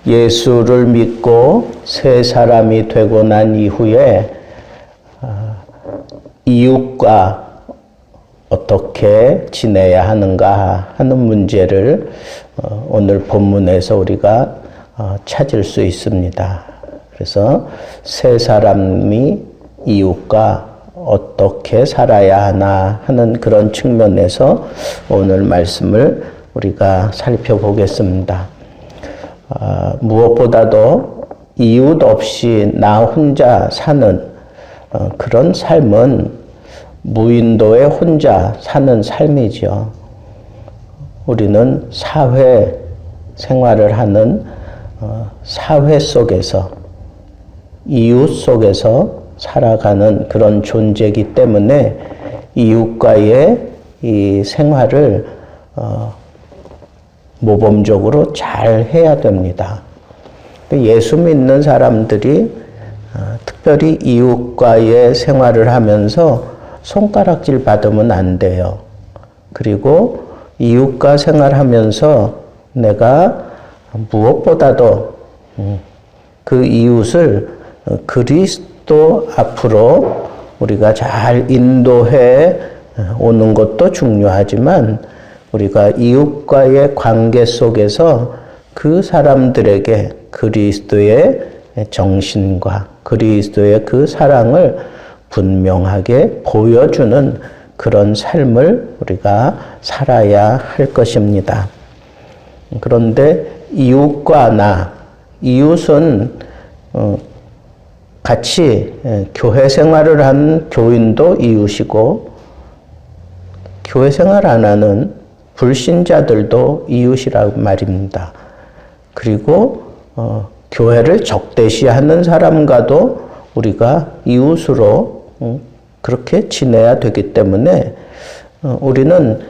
예수를 믿고 새 사람이 되고 난 이후에 이웃과 어떻게 지내야 하는가 하는 문제를 오늘 본문에서 우리가 찾을 수 있습니다. 그래서 새 사람이 이웃과 어떻게 살아야 하나 하는 그런 측면에서 오늘 말씀을 우리가 살펴보겠습니다. 무엇보다도 이웃 없이 나 혼자 사는 그런 삶은 무인도에 혼자 사는 삶이죠. 우리는 사회 생활을 하는 사회 속에서 이웃 속에서 살아가는 그런 존재이기 때문에 이웃과의 이 생활을 모범적으로 잘 해야 됩니다. 예수 믿는 사람들이 특별히 이웃과의 생활을 하면서 손가락질 받으면 안 돼요. 그리고 이웃과 생활하면서 내가 무엇보다도 그 이웃을 그리스도 앞으로 우리가 잘 인도해 오는 것도 중요하지만 우리가 이웃과의 관계 속에서 그 사람들에게 그리스도의 정신과 그리스도의 그 사랑을 분명하게 보여주는 그런 삶을 우리가 살아야 할 것입니다. 그런데 이웃과 이웃은 같이 교회 생활을 한 교인도 이웃이고 교회 생활 안 하는 불신자들도 이웃이라고 말입니다. 그리고 교회를 적대시하는 사람과도 우리가 이웃으로 그렇게 지내야 되기 때문에 우리는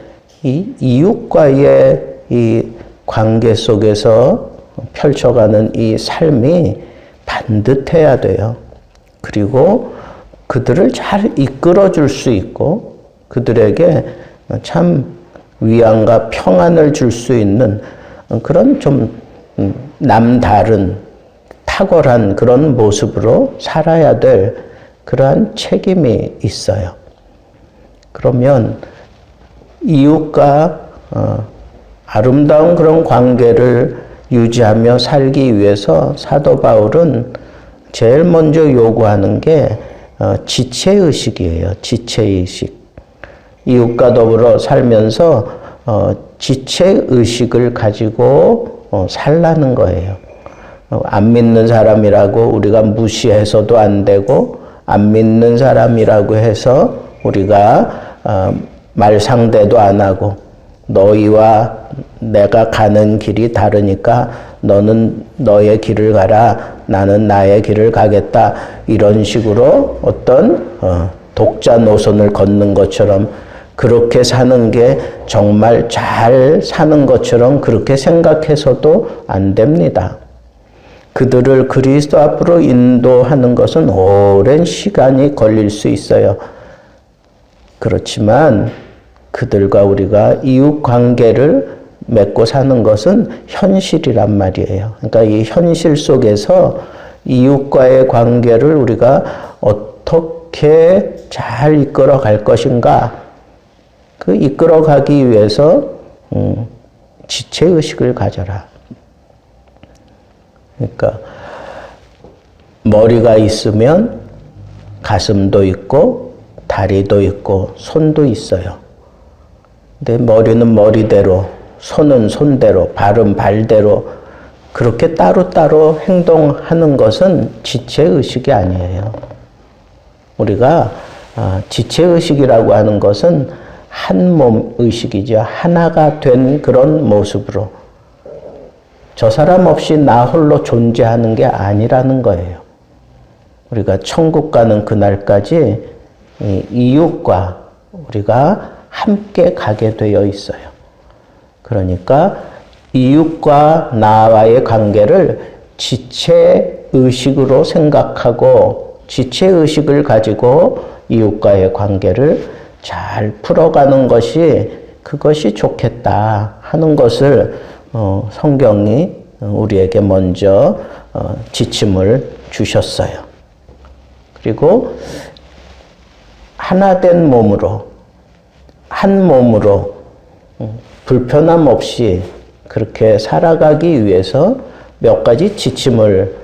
이 이웃과의 이 관계 속에서 펼쳐가는 이 삶이 반듯해야 돼요. 그리고 그들을 잘 이끌어 줄 수 있고 그들에게 참 위안과 평안을 줄 수 있는 그런 좀 남다른 탁월한 그런 모습으로 살아야 될 그러한 책임이 있어요. 그러면 이웃과 아름다운 그런 관계를 유지하며 살기 위해서 사도 바울은 제일 먼저 요구하는 게 지체의식이에요. 지체의식. 이웃과 더불어 살면서 지체의식을 가지고 살라는 거예요. 안 믿는 사람이라고 우리가 무시해서도 안 되고 안 믿는 사람이라고 해서 우리가 말상대도 안 하고 너희와 내가 가는 길이 다르니까 너는 너의 길을 가라 나는 나의 길을 가겠다 이런 식으로 어떤 독자 노선을 걷는 것처럼 그렇게 사는 게 정말 잘 사는 것처럼 그렇게 생각해서도 안 됩니다. 그들을 그리스도 앞으로 인도하는 것은 오랜 시간이 걸릴 수 있어요. 그렇지만 그들과 우리가 이웃 관계를 맺고 사는 것은 현실이란 말이에요. 그러니까 이 현실 속에서 이웃과의 관계를 우리가 어떻게 잘 이끌어 갈 것인가? 그 이끌어 가기 위해서 지체의식을 가져라. 그러니까 머리가 있으면 가슴도 있고 다리도 있고 손도 있어요. 근데 머리는 머리대로, 손은 손대로, 발은 발대로 그렇게 따로따로 행동하는 것은 지체의식이 아니에요. 우리가 지체의식이라고 하는 것은 한 몸 의식이죠. 하나가 된 그런 모습으로 저 사람 없이 나 홀로 존재하는 게 아니라는 거예요. 우리가 천국 가는 그날까지 이웃과 우리가 함께 가게 되어 있어요. 그러니까 이웃과 나와의 관계를 지체의식으로 생각하고 지체의식을 가지고 이웃과의 관계를 잘 풀어가는 것이 그것이 좋겠다 하는 것을 성경이 우리에게 먼저 지침을 주셨어요. 그리고 하나 된 몸으로, 한 몸으로 불편함 없이 그렇게 살아가기 위해서 몇 가지 지침을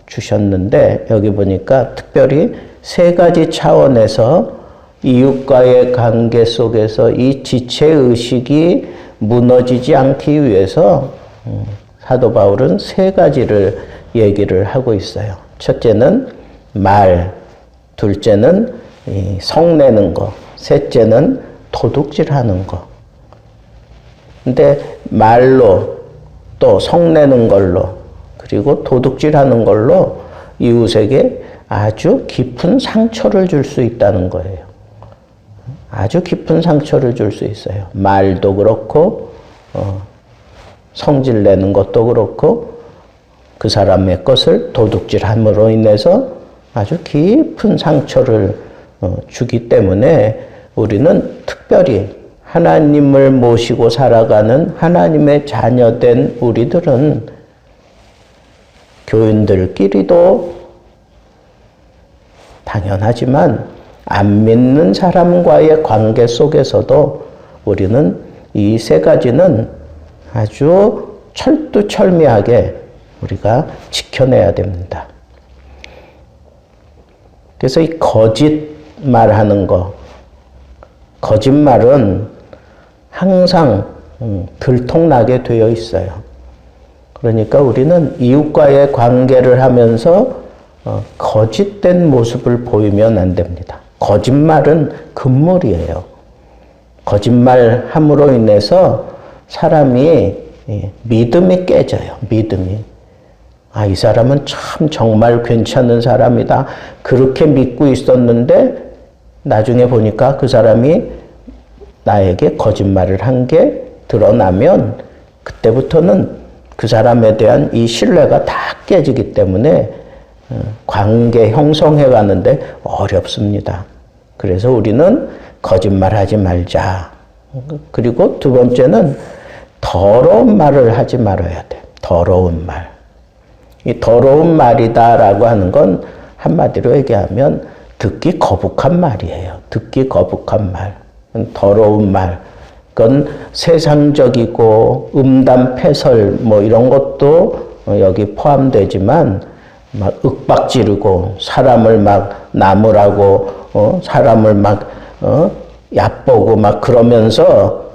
주셨는데, 여기 보니까 특별히 세 가지 차원에서 이웃과의 관계 속에서 이 지체의식이 무너지지 않기 위해서 사도 바울은 세 가지를 얘기를 하고 있어요. 첫째는 말, 둘째는 성내는 거, 셋째는 도둑질하는 거. 근데 말로 또 성내는 걸로 그리고 도둑질하는 걸로 이웃에게 아주 깊은 상처를 줄 수 있다는 거예요. 아주 깊은 상처를 줄 수 있어요. 말도 그렇고 성질내는 것도 그렇고 그 사람의 것을 도둑질함으로 인해서 아주 깊은 상처를 주기 때문에 우리는 특별히 하나님을 모시고 살아가는 하나님의 자녀된 우리들은 교인들끼리도 당연하지만 안 믿는 사람과의 관계 속에서도 우리는 이 세 가지는 아주 철두철미하게 우리가 지켜내야 됩니다. 그래서 이 거짓말하는 거, 거짓말은 항상 들통나게 되어 있어요. 그러니까 우리는 이웃과의 관계를 하면서 거짓된 모습을 보이면 안 됩니다. 거짓말은 금물이에요. 거짓말함으로 인해서 사람이 믿음이 깨져요. 믿음이. 아, 이 사람은 참 정말 괜찮은 사람이다. 그렇게 믿고 있었는데 나중에 보니까 그 사람이 나에게 거짓말을 한 게 드러나면 그때부터는 그 사람에 대한 이 신뢰가 다 깨지기 때문에 관계 형성해 가는데 어렵습니다. 그래서 우리는 거짓말하지 말자. 그리고 두 번째는 더러운 말을 하지 말아야 돼. 더러운 말. 이 더러운 말이다라고 하는 건 한마디로 얘기하면 듣기 거북한 말이에요. 듣기 거북한 말. 더러운 말. 그건 세상적이고 음담패설 뭐 이런 것도 여기 포함되지만 막 윽박지르고 사람을 막 나무라고 사람을 막 얕보고 막 그러면서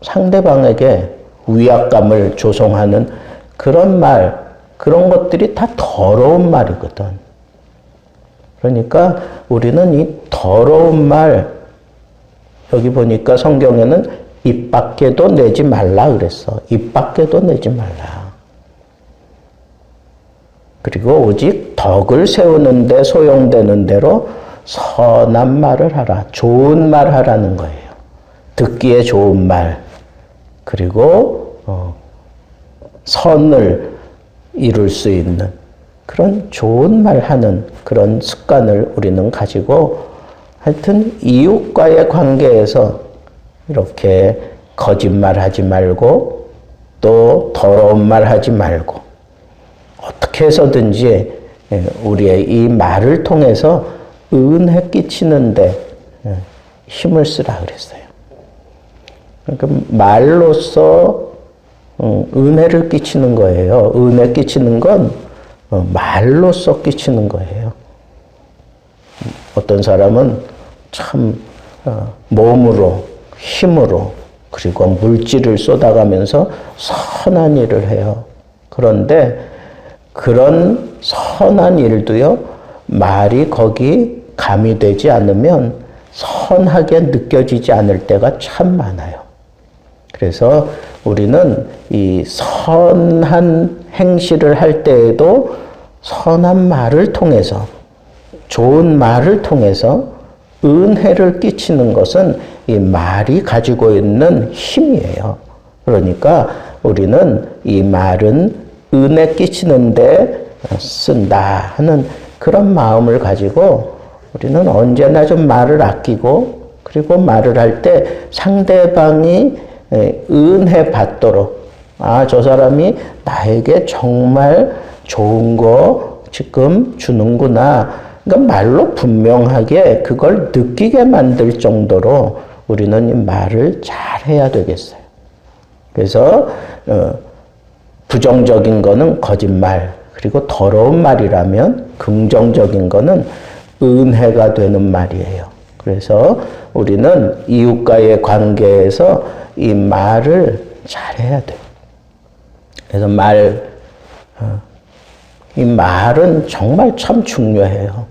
상대방에게 위압감을 조성하는 그런 말, 그런 것들이 다 더러운 말이거든. 그러니까 우리는 이 더러운 말, 여기 보니까 성경에는 입 밖에도 내지 말라 그랬어. 입 밖에도 내지 말라. 그리고 오직 덕을 세우는 데 소용되는 대로 선한 말을 하라. 좋은 말 하라는 거예요. 듣기에 좋은 말. 그리고 선을 이룰 수 있는 그런 좋은 말 하는 그런 습관을 우리는 가지고 하여튼 이웃과의 관계에서 이렇게 거짓말 하지 말고 또 더러운 말 하지 말고 어떻게 해서든지 우리의 이 말을 통해서 은혜 끼치는데 힘을 쓰라 그랬어요. 그러니까 말로써 은혜를 끼치는 거예요. 은혜 끼치는 건 말로써 끼치는 거예요. 어떤 사람은 참 몸으로, 힘으로, 그리고 물질을 쏟아가면서 선한 일을 해요. 그런데 그런 선한 일도요, 말이 거기 가미되지 않으면 선하게 느껴지지 않을 때가 참 많아요. 그래서 우리는 이 선한 행실을 할 때에도 선한 말을 통해서, 좋은 말을 통해서 은혜를 끼치는 것은 이 말이 가지고 있는 힘이에요. 그러니까 우리는 이 말은 은혜 끼치는데 쓴다 하는 그런 마음을 가지고 우리는 언제나 좀 말을 아끼고, 그리고 말을 할 때 상대방이 은혜 받도록 아, 저 사람이 나에게 정말 좋은 거 지금 주는구나. 그러니까 말로 분명하게 그걸 느끼게 만들 정도로 우리는 이 말을 잘 해야 되겠어요. 그래서 부정적인 거는 거짓말, 그리고 더러운 말이라면 긍정적인 거는 은혜가 되는 말이에요. 그래서 우리는 이웃과의 관계에서 이 말을 잘해야 돼요. 그래서 이 말은 정말 참 중요해요.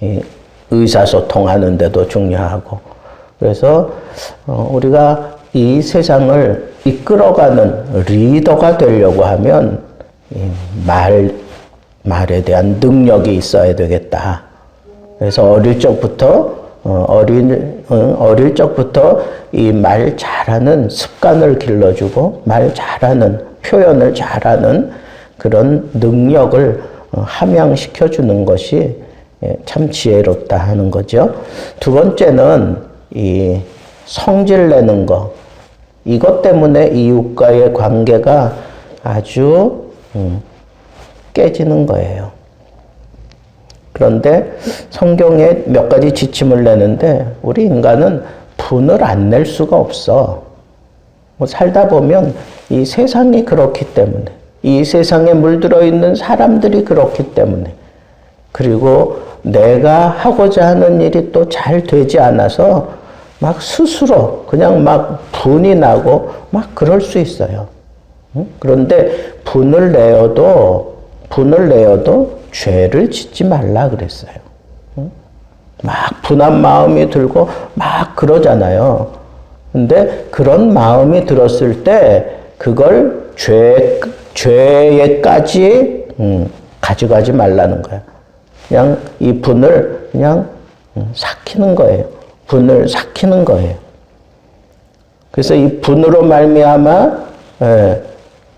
이 의사소통하는 데도 중요하고. 그래서 우리가 이 세상을 이끌어가는 리더가 되려고 하면 이 말에 대한 능력이 있어야 되겠다. 그래서 어릴 적부터 이 말 잘하는 습관을 길러주고 말 잘하는 표현을 잘하는 그런 능력을 함양시켜 주는 것이 참 지혜롭다 하는 거죠. 두 번째는 이 성질 내는 거. 이것 때문에 이웃과의 관계가 아주 깨지는 거예요. 그런데 성경에 몇 가지 지침을 내는데 우리 인간은 분을 안 낼 수가 없어. 뭐 살다 보면 이 세상이 그렇기 때문에, 이 세상에 물들어 있는 사람들이 그렇기 때문에, 그리고 내가 하고자 하는 일이 또 잘 되지 않아서 막 스스로 그냥 막 분이 나고 막 그럴 수 있어요. 그런데 분을 내어도 죄를 짓지 말라 그랬어요. 막 분한 마음이 들고 막 그러잖아요. 근데 그런 마음이 들었을 때 그걸 죄에까지 가져가지 말라는 거야. 그냥 이 분을 그냥 삭히는 거예요. 분을 삭히는 거예요. 그래서 이 분으로 말미암아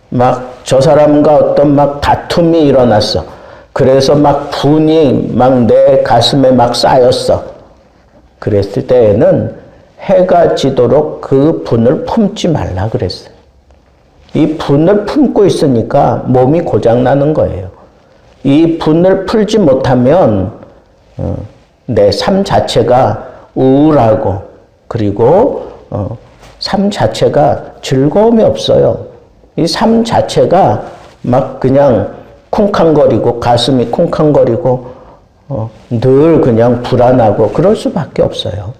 막 저 사람과 어떤 막 다툼이 일어났어. 그래서 막 분이 막 내 가슴에 막 쌓였어. 그랬을 때에는 해가 지도록 그 분을 품지 말라 그랬어요. 이 분을 품고 있으니까 몸이 고장나는 거예요. 이 분을 풀지 못하면 내 삶 자체가 우울하고 그리고 삶 자체가 즐거움이 없어요. 이 삶 자체가 막 그냥 쿵쾅거리고 가슴이 쿵쾅거리고 늘 그냥 불안하고 그럴 수밖에 없어요.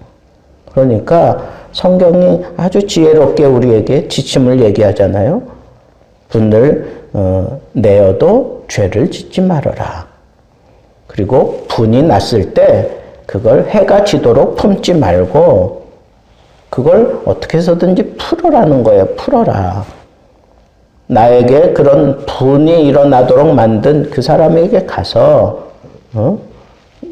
그러니까 성경이 아주 지혜롭게 우리에게 지침을 얘기하잖아요. 분을 내어도 죄를 짓지 말아라. 그리고 분이 났을 때 그걸 해가 지도록 품지 말고 그걸 어떻게 해서든지 풀어라는 거예요. 풀어라. 나에게 그런 분이 일어나도록 만든 그 사람에게 가서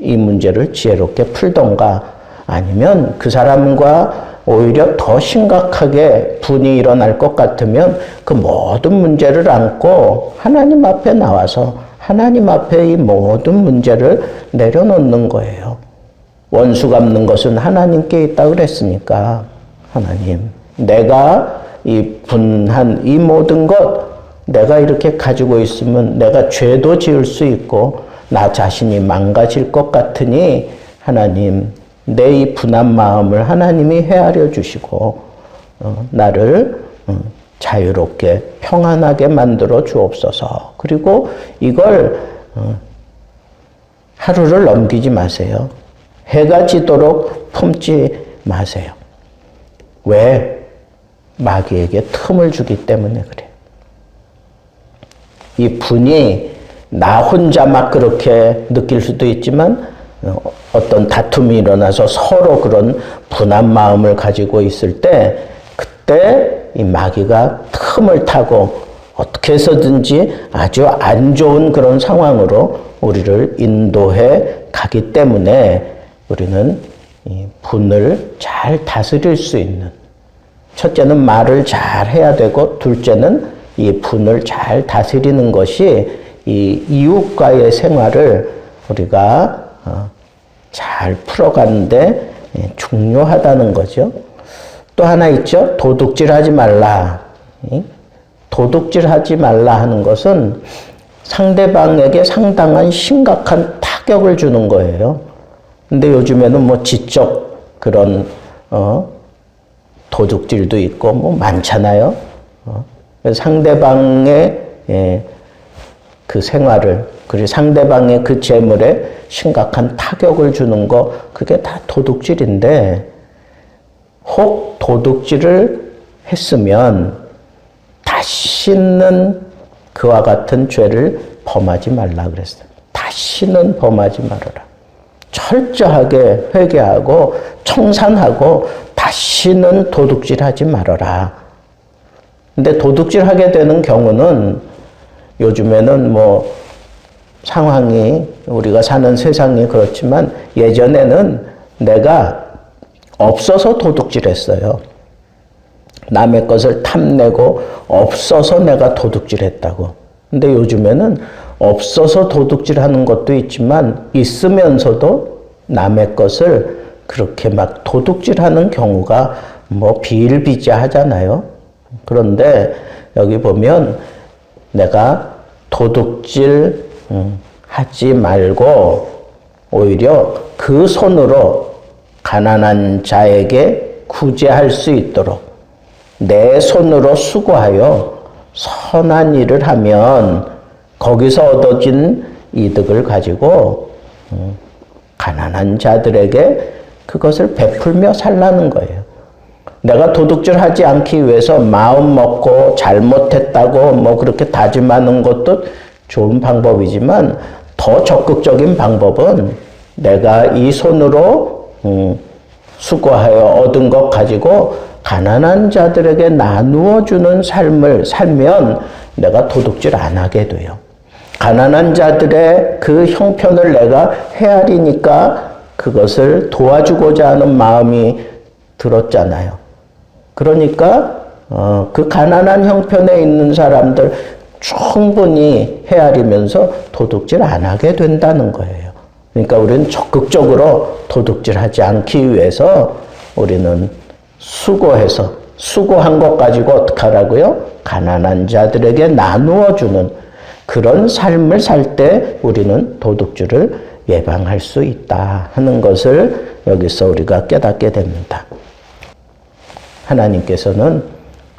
이 문제를 지혜롭게 풀던가 아니면 그 사람과 오히려 더 심각하게 분이 일어날 것 같으면 그 모든 문제를 안고 하나님 앞에 나와서 하나님 앞에 이 모든 문제를 내려놓는 거예요. 원수 갚는 것은 하나님께 있다고 그랬으니까 하나님, 내가 이 분한 이 모든 것 내가 이렇게 가지고 있으면 내가 죄도 지을 수 있고 나 자신이 망가질 것 같으니 하나님, 내 이 분한 마음을 하나님이 헤아려 주시고 나를 자유롭게 평안하게 만들어 주옵소서. 그리고 이걸 하루를 넘기지 마세요. 해가 지도록 품지 마세요. 왜? 마귀에게 틈을 주기 때문에 그래요. 이 분이 나 혼자 막 그렇게 느낄 수도 있지만 어떤 다툼이 일어나서 서로 그런 분한 마음을 가지고 있을 때 그때 이 마귀가 틈을 타고 어떻게 해서든지 아주 안 좋은 그런 상황으로 우리를 인도해 가기 때문에 우리는 이 분을 잘 다스릴 수 있는, 첫째는 말을 잘 해야 되고 둘째는 이 분을 잘 다스리는 것이 이 이웃과의 생활을 우리가 잘 풀어가는데 중요하다는 거죠. 또 하나 있죠. 도둑질하지 말라. 도둑질하지 말라 하는 것은 상대방에게 상당한 심각한 타격을 주는 거예요. 근데 요즘에는 뭐 지적 그런 도둑질도 있고 뭐 많잖아요. 상대방의 그 생활을, 그리고 상대방의 그 재물에 심각한 타격을 주는 거, 그게 다 도둑질인데, 혹 도둑질을 했으면 다시는 그와 같은 죄를 범하지 말라 그랬어요. 다시는 범하지 말아라. 철저하게 회개하고 청산하고 다시는 도둑질하지 말아라. 근데 도둑질하게 되는 경우는 요즘에는 뭐 상황이, 우리가 사는 세상이 그렇지만 예전에는 내가 없어서 도둑질했어요. 남의 것을 탐내고 없어서 내가 도둑질했다고. 근데 요즘에는 없어서 도둑질하는 것도 있지만 있으면서도 남의 것을 그렇게 막 도둑질하는 경우가 뭐 비일비재하잖아요. 그런데 여기 보면 내가 도둑질 하지 말고 오히려 그 손으로 가난한 자에게 구제할 수 있도록 내 손으로 수고하여 선한 일을 하면 거기서 얻어진 이득을 가지고 가난한 자들에게 그것을 베풀며 살라는 거예요. 내가 도둑질하지 않기 위해서 마음 먹고 잘못했다고 뭐 그렇게 다짐하는 것도 좋은 방법이지만 더 적극적인 방법은 내가 이 손으로 수고하여 얻은 것 가지고 가난한 자들에게 나누어 주는 삶을 살면 내가 도둑질 안 하게 돼요. 가난한 자들의 그 형편을 내가 헤아리니까 그것을 도와주고자 하는 마음이 들었잖아요. 그러니까 그 가난한 형편에 있는 사람들 충분히 헤아리면서 도둑질 안 하게 된다는 거예요. 그러니까 우리는 적극적으로 도둑질하지 않기 위해서 우리는 수고해서 수고한 것 가지고 어떻게 하라고요? 가난한 자들에게 나누어 주는 그런 삶을 살 때 우리는 도둑질을 예방할 수 있다 하는 것을 여기서 우리가 깨닫게 됩니다. 하나님께서는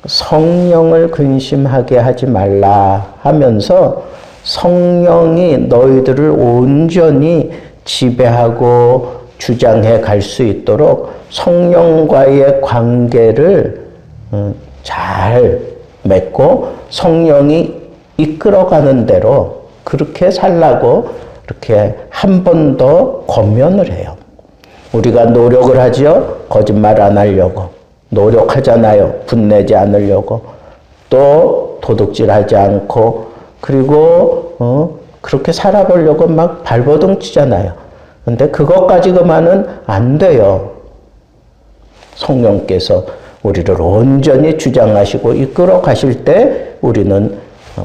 성령을 근심하게 하지 말라 하면서 성령이 너희들을 온전히 지배하고 주장해 갈 수 있도록 성령과의 관계를 잘 맺고 성령이 이끌어가는 대로 그렇게 살라고 이렇게 한 번 더 권면을 해요. 우리가 노력을 하죠. 거짓말 안 하려고. 노력하잖아요. 분내지 않으려고. 또 도둑질하지 않고 그리고 그렇게 살아보려고 막 발버둥 치잖아요. 근데 그것까지 그만은 안 돼요. 성령께서 우리를 온전히 주장하시고 이끌어 가실 때 우리는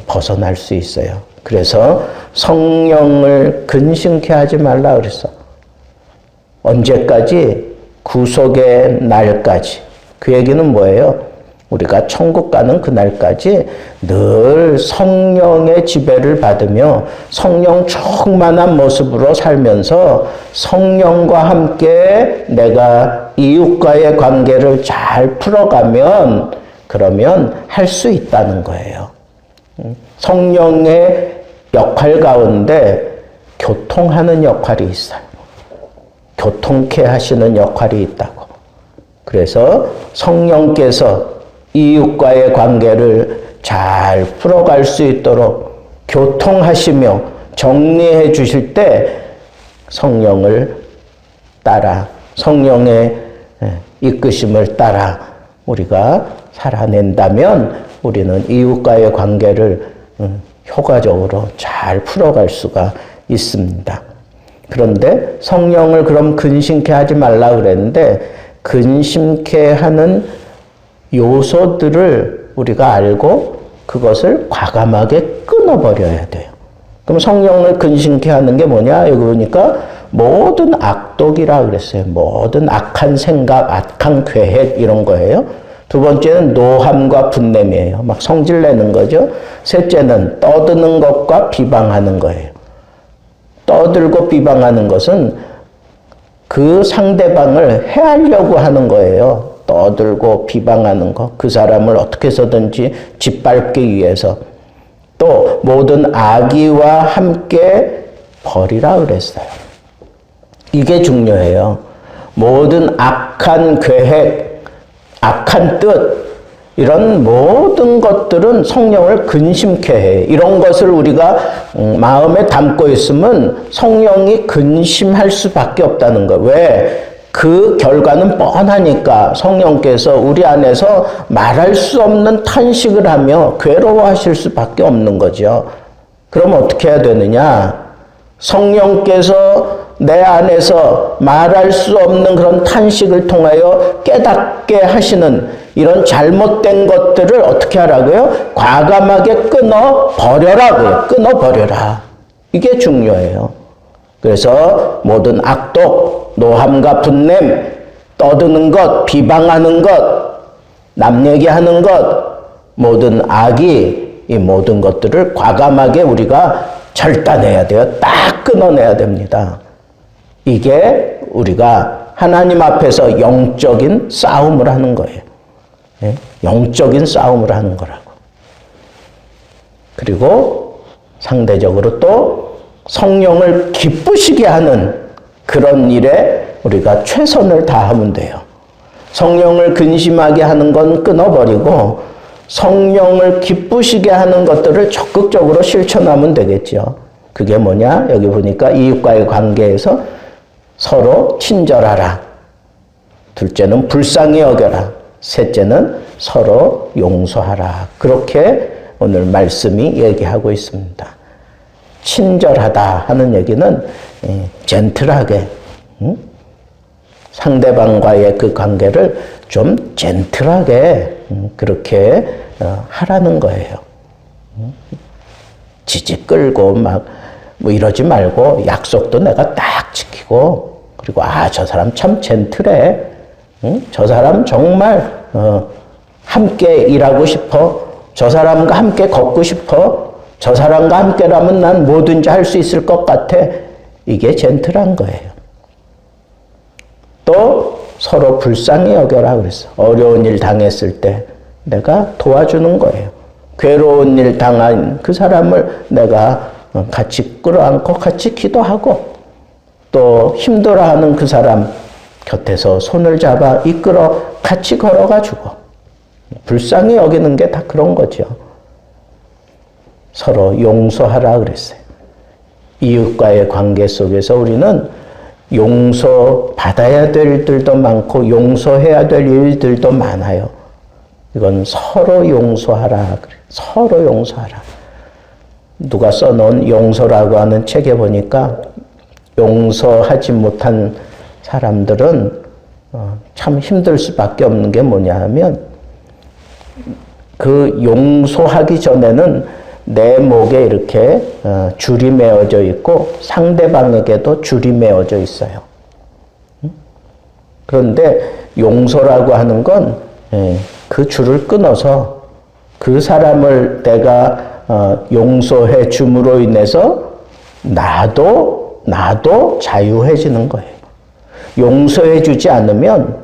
벗어날 수 있어요. 그래서 성령을 근심케 하지 말라 그랬어. 언제까지? 구속의 날까지. 그 얘기는 뭐예요? 우리가 천국 가는 그날까지 늘 성령의 지배를 받으며 성령 충만한 모습으로 살면서 성령과 함께 내가 이웃과의 관계를 잘 풀어가면 그러면 할 수 있다는 거예요. 성령의 역할 가운데 교통하는 역할이 있어요. 교통케 하시는 역할이 있다고. 그래서 성령께서 이웃과의 관계를 잘 풀어갈 수 있도록 교통하시며 정리해 주실 때 성령을 따라 성령의 이끄심을 따라 우리가 살아낸다면 우리는 이웃과의 관계를 효과적으로 잘 풀어갈 수가 있습니다. 그런데 성령을 그럼 근심케 하지 말라 그랬는데 근심케 하는 요소들을 우리가 알고 그것을 과감하게 끊어버려야 돼요. 그럼 성령을 근심케 하는 게 뭐냐? 여기 보니까 모든 악독이라 그랬어요. 모든 악한 생각, 악한 계획 이런 거예요. 두 번째는 노함과 분냄이에요. 막 성질내는 거죠. 셋째는 떠드는 것과 비방하는 거예요. 떠들고 비방하는 것은 그 상대방을 해하려고 하는 거예요. 떠들고 비방하는 거. 그 사람을 어떻게 해서든지 짓밟기 위해서. 또 모든 악의와 함께 버리라 그랬어요. 이게 중요해요. 모든 악한 계획, 악한 뜻, 이런 모든 것들은 성령을 근심케 해. 이런 것을 우리가 마음에 담고 있으면 성령이 근심할 수밖에 없다는 거예요. 왜? 그 결과는 뻔하니까 성령께서 우리 안에서 말할 수 없는 탄식을 하며 괴로워하실 수밖에 없는 거죠. 그럼 어떻게 해야 되느냐? 성령께서 내 안에서 말할 수 없는 그런 탄식을 통하여 깨닫게 하시는 이런 잘못된 것들을 어떻게 하라고요? 과감하게 끊어버려라고요. 끊어버려라. 이게 중요해요. 그래서 모든 악독, 노함과 분냄, 떠드는 것, 비방하는 것, 남 얘기하는 것, 모든 악이 이 모든 것들을 과감하게 우리가 절단해야 돼요. 딱 끊어내야 됩니다. 이게 우리가 하나님 앞에서 영적인 싸움을 하는 거예요. 예? 영적인 싸움을 하는 거라고. 그리고 상대적으로 또 성령을 기쁘시게 하는 그런 일에 우리가 최선을 다하면 돼요. 성령을 근심하게 하는 건 끊어버리고 성령을 기쁘시게 하는 것들을 적극적으로 실천하면 되겠죠. 그게 뭐냐? 여기 보니까 이웃과의 관계에서 서로 친절하라. 둘째는 불쌍히 여겨라. 셋째는 서로 용서하라. 그렇게 오늘 말씀이 얘기하고 있습니다. 친절하다 하는 얘기는 젠틀하게, 상대방과의 그 관계를 좀 젠틀하게 그렇게 하라는 거예요. 지지 끌고 막 뭐 이러지 말고 약속도 내가 딱 지키고, 그리고 저 사람 참 젠틀해. 저 사람 정말 함께 일하고 싶어. 저 사람과 함께 걷고 싶어. 저 사람과 함께라면 난 뭐든지 할 수 있을 것 같아. 이게 젠틀한 거예요. 또 서로 불쌍히 여겨라 그랬어. 어려운 일 당했을 때 내가 도와주는 거예요. 괴로운 일 당한 그 사람을 내가 같이 끌어안고 같이 기도하고, 또 힘들어하는 그 사람 곁에서 손을 잡아 이끌어 같이 걸어가지고, 불쌍히 여기는 게 다 그런 거죠. 서로 용서하라 그랬어요. 이웃과의 관계 속에서 우리는 용서받아야 될 일들도 많고 용서해야 될 일들도 많아요. 이건 서로 용서하라 그래요. 서로 용서하라. 누가 써놓은 용서라고 하는 책에 보니까 용서하지 못한 사람들은 참 힘들 수밖에 없는 게 뭐냐 하면, 그 용서하기 전에는 내 목에 이렇게 줄이 매어져 있고 상대방에게도 줄이 매어져 있어요. 그런데 용서라고 하는 건 그 줄을 끊어서 그 사람을 내가 용서해 줌으로 인해서 나도 자유해지는 거예요. 용서해 주지 않으면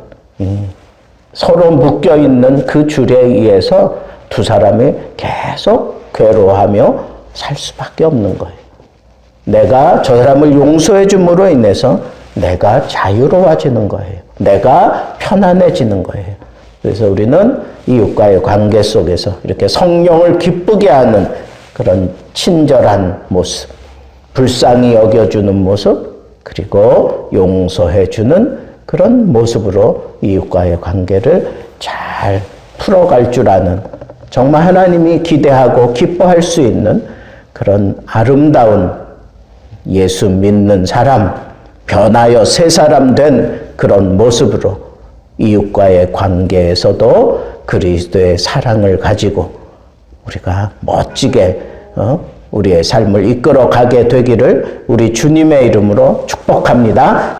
서로 묶여 있는 그 줄에 의해서 두 사람이 계속 괴로워하며 살 수밖에 없는 거예요. 내가 저 사람을 용서해 줌으로 인해서 내가 자유로워지는 거예요. 내가 편안해지는 거예요. 그래서 우리는 이웃과의 관계 속에서 이렇게 성령을 기쁘게 하는 그런 친절한 모습, 불쌍히 여겨주는 모습, 그리고 용서해주는 그런 모습으로 이웃과의 관계를 잘 풀어갈 줄 아는, 정말 하나님이 기대하고 기뻐할 수 있는 그런 아름다운 예수 믿는 사람, 변하여 새 사람 된 그런 모습으로 이웃과의 관계에서도 그리스도의 사랑을 가지고 우리가 멋지게 우리의 삶을 이끌어 가게 되기를 우리 주님의 이름으로 축복합니다.